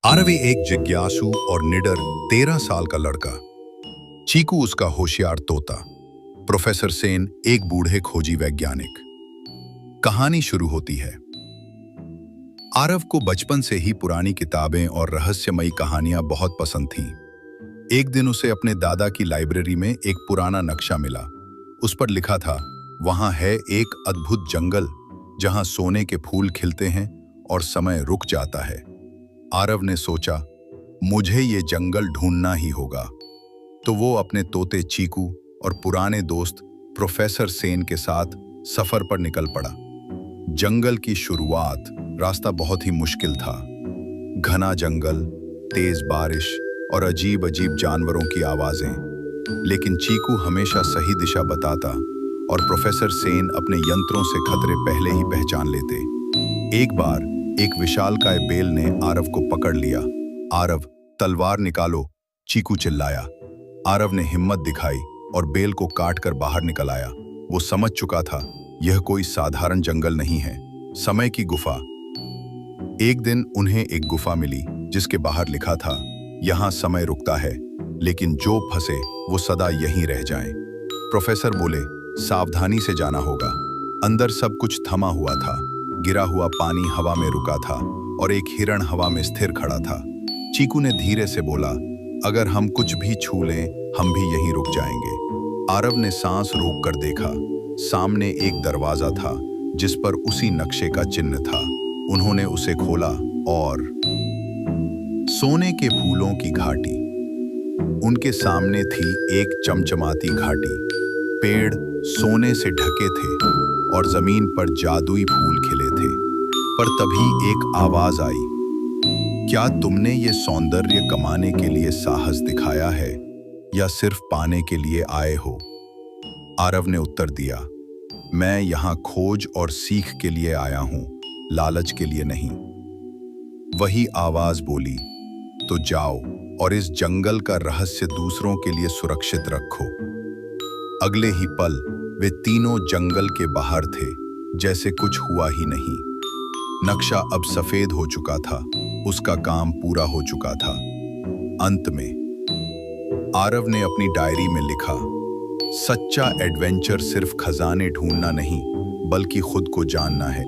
RV एक जिज्ञासु और निडर 13 साल का लड़का। चीकू उसका होशियार तोता। प्रोफेसर सेन एक बूढ़े खोजी वैज्ञानिक। कहानी शुरू होती है। आरव को बचपन से ही पुरानी किताबें और रहस्यमयी कहानियां बहुत पसंद थीं। एक दिन उसे अपने दादा की लाइब्रेरी में एक पुराना नक्शा मिला। उस पर लिखा था, वहां है एक अद्भुत जंगल जहां सोने के फूल खिलते हैं और समय रुक जाता है। आरव ने सोचा, मुझे ये जंगल ढूंढना ही होगा। तो वो अपने तोते चीकू और पुराने दोस्त प्रोफेसर सेन के साथ सफर पर निकल पड़ा। जंगल की शुरुआत, रास्ता बहुत ही मुश्किल था। घना जंगल, तेज बारिश और अजीब अजीब जानवरों की आवाजें। लेकिन चीकू हमेशा सही दिशा बताता और प्रोफेसर सेन अपने यंत्रों से खतरे पहले ही पहचान लेते। एक बार एक विशालकाय बेल ने आरव को पकड़ लिया। आरव, तलवार निकालो, चीकू चिल्लाया। आरव ने हिम्मत दिखाई और बेल को काट कर बाहर निकल आया। वो समझ चुका था, यह कोई साधारण जंगल नहीं है, समय की गुफा। एक दिन उन्हें एक गुफा मिली जिसके बाहर लिखा था, यहाँ समय रुकता है, लेकिन जो फंसे वो सदा यहीं रह जाएं। प्रोफेसर बोले, सावधानी से जाना होगा। अंदर सब कुछ थमा हुआ था। गिरा हुआ पानी हवा में रुका था और एक हिरण हवा में स्थिर खड़ा था। चीकू ने धीरे से बोला, अगर हम कुछ भी छू लें, हम भी यहीं रुक जाएंगे। आरव ने सांस रोक कर देखा। सामने एक दरवाजा था जिस पर उसी नक्शे का चिन्ह था। उन्होंने उसे खोला और सोने के फूलों की घाटी। उनके सामने थी एक चमचमाती घाटी। पेड़ सोने से ढके थे और जमीन पर जादुई फूल खिले थे। पर तभी एक आवाज आई, क्या तुमने ये सौंदर्य कमाने के लिए साहस दिखाया है या सिर्फ पाने के लिए आए हो? आरव ने उत्तर दिया, मैं यहाँ खोज और सीख के लिए आया हूँ, लालच के लिए नहीं। वही आवाज बोली, तो जाओ और इस जंगल का रहस्य दूसरों के लिए सुरक्षित रखो। अगले ही पल वे तीनों जंगल के बाहर थे, जैसे कुछ हुआ ही नहीं। नक्शा अब सफेद हो चुका था, उसका काम पूरा हो चुका था। अंत में आरव ने अपनी डायरी में लिखा, सच्चा एडवेंचर सिर्फ खजाने ढूंढना नहीं, बल्कि खुद को जानना है।